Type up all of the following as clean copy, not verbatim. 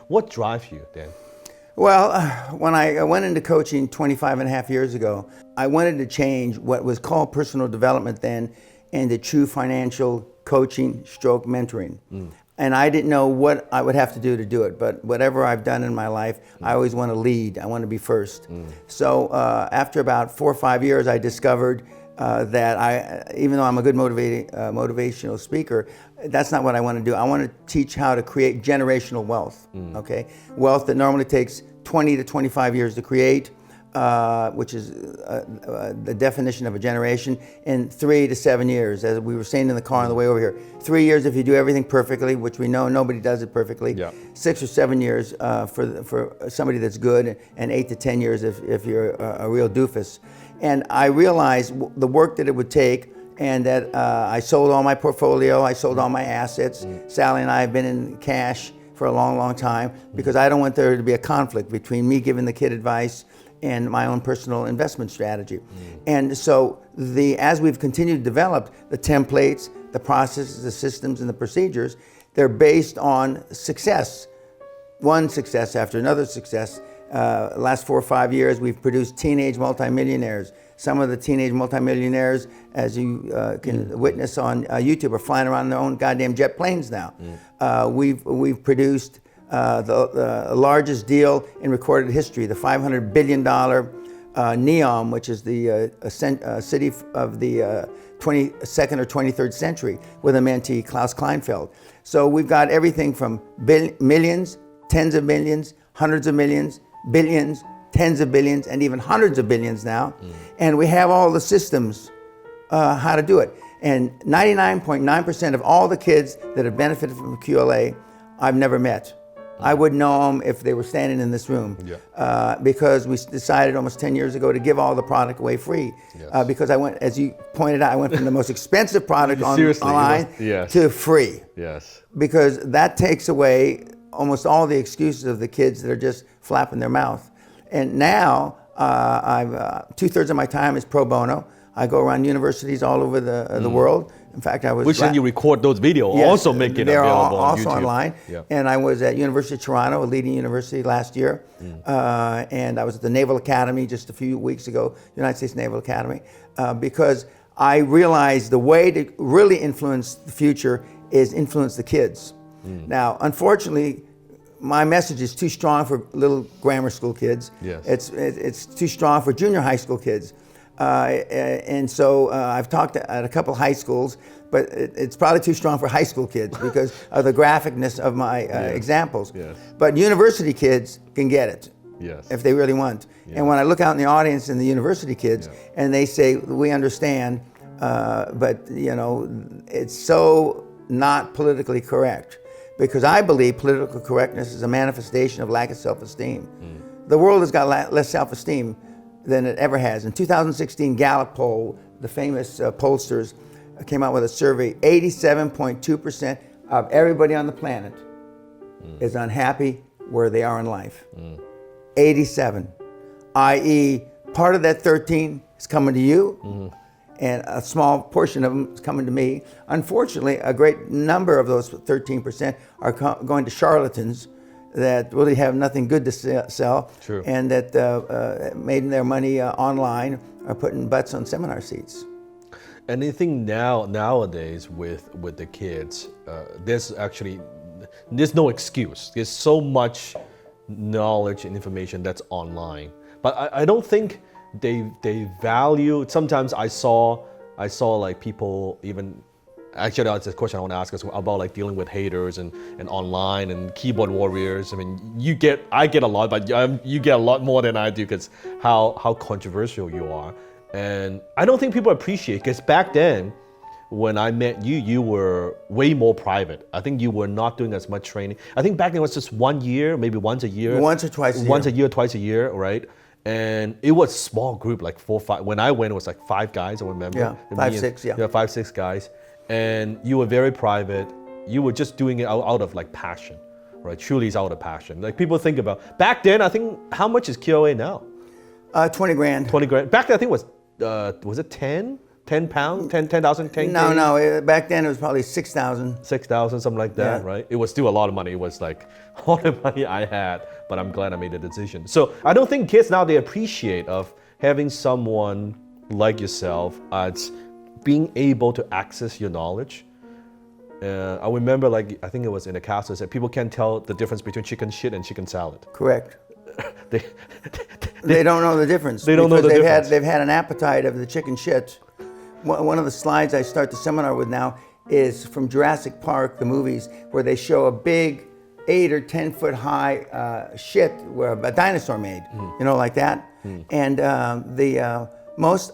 What drives you then? Well, when I went into coaching 25 and a half years ago, I wanted to change what was called personal development then into true financial coaching stroke mentoring. And I didn't know what I would have to do it, but whatever I've done in my life, I always want to lead. I want to be first. So after about 4 or 5 years, I discovered that even though I'm a good motivational speaker, that's not what I want to do. I want to teach how to create generational wealth, okay? Wealth that normally takes 20 to 25 years to create, which is the definition of a generation, in 3 to 7 years, as we were saying in the car on the way over here. 3 years if you do everything perfectly, which we know nobody does it perfectly. Yeah. 6 or 7 years for somebody that's good, and 8 to 10 years if you're a real doofus. And I realized the work that it would take, and that I sold all my portfolio, I sold all my assets. Sally and I have been in cash for a long, long time, because I don't want there to be a conflict between me giving the kid advice and my own personal investment strategy. And so as we've continued to develop the templates, the processes, the systems, and the procedures, they're based on success. One success after another success. Last 4 or 5 years, we've produced teenage multimillionaires. Some of the teenage multimillionaires, as you can witness on YouTube, are flying around in their own goddamn jet planes now. We've produced the largest deal in recorded history, the $500 billion NEOM, which is the city of the 22nd or 23rd century, with a mentee, Klaus Kleinfeld. So we've got everything from millions, tens of millions, hundreds of millions, billions, tens of billions, and even hundreds of billions now. And we have all the systems how to do it. And 99.9% of all the kids that have benefited from QLA, I've never met. I wouldn't know them if they were standing in this room, because we decided almost 10 years ago to give all the product away free. Because I went, as you pointed out, I went from the most expensive product online to free. Because that takes away almost all the excuses of the kids that are just flapping their mouth. And now, 2/3 of my time is pro bono. I go around universities all over the world. In fact, I was... Which then you record those videos, also make it available on YouTube. They're also online. And I was at University of Toronto, a leading university last year. And I was at the Naval Academy just a few weeks ago, United States Naval Academy, because I realized the way to really influence the future is influence the kids. Now, unfortunately, my message is too strong for little grammar school kids. It's too strong for junior high school kids. And so I've talked at a couple high schools, but it's probably too strong for high school kids because of the graphicness of my examples. But university kids can get it if they really want. And when I look out in the audience and the university kids, and they say, we understand, but you know, it's so not politically correct. Because I believe political correctness is a manifestation of lack of self-esteem. The world has got less self-esteem than it ever has. In 2016 Gallup poll, the famous pollsters came out with a survey, 87.2% of everybody on the planet is unhappy where they are in life. 87, i.e. part of that 13 is coming to you, and a small portion of them is coming to me. Unfortunately, a great number of those 13% are going to charlatans that really have nothing good to sell, and that made their money online, are putting butts on seminar seats. And I think nowadays with the kids, there's no excuse. There's so much knowledge and information that's online, but I don't think they value. Sometimes I saw like people even. Actually, that's a question I want to ask us about, like dealing with haters and online and keyboard warriors. I mean, I get a lot, but you get a lot more than I do because how controversial you are. And I don't think people appreciate, because back then, when I met you, you were way more private. I think you were not doing as much training. I think back then it was just 1 year, maybe once a year. Once or twice a year. Once a year, twice a year, right? And it was a small group, like 4 or 5. When I went, it was like 5 guys, I remember. Yeah, 5, 6, yeah. Yeah, 5, 6 guys. And you were very private. You were just doing it out of like passion, right? Truly it's out of passion. Like people think about, back then, I think, how much is QOA now? 20 grand. 20 grand. Back then, I think was it 10? 10 pounds, 10,000, 10K? No. Back then it was probably 6,000. 6,000, something like that, Yeah. right? It was still a lot of money. It was like all the money I had, but I'm glad I made the decision. So I don't think kids now, they appreciate of having someone like yourself as being able to access your knowledge. I remember, like, I think it was in the cast that people can't tell the difference between chicken shit and chicken salad. Correct. They, They don't know the difference. They don't know the difference. They've had an appetite of the chicken shit. One of the slides I start the seminar with now is from Jurassic Park, the movies, where they show a big 8 or 10 foot high shit where a dinosaur made, like that. And most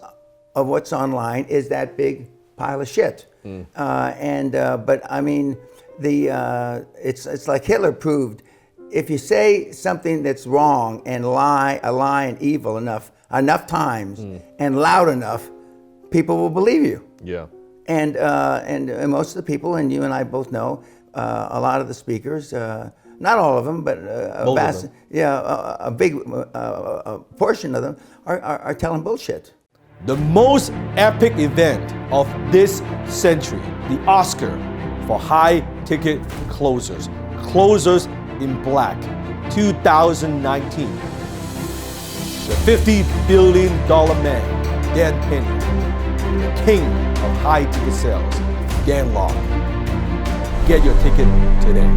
of what's online is that big pile of shit. But I mean, it's like Hitler proved. If you say something that's wrong and a lie and evil enough times and loud enough, people will believe you. yeah. And most of the people, and you and I both know, a lot of the speakers, not all of them, but a big portion of them are telling bullshit. The most epic event of this century, the Oscar for high ticket closers in Black 2019. The $50 billion man, Dan Peña, the king of high ticket sales, Dan Lok. Get your ticket today.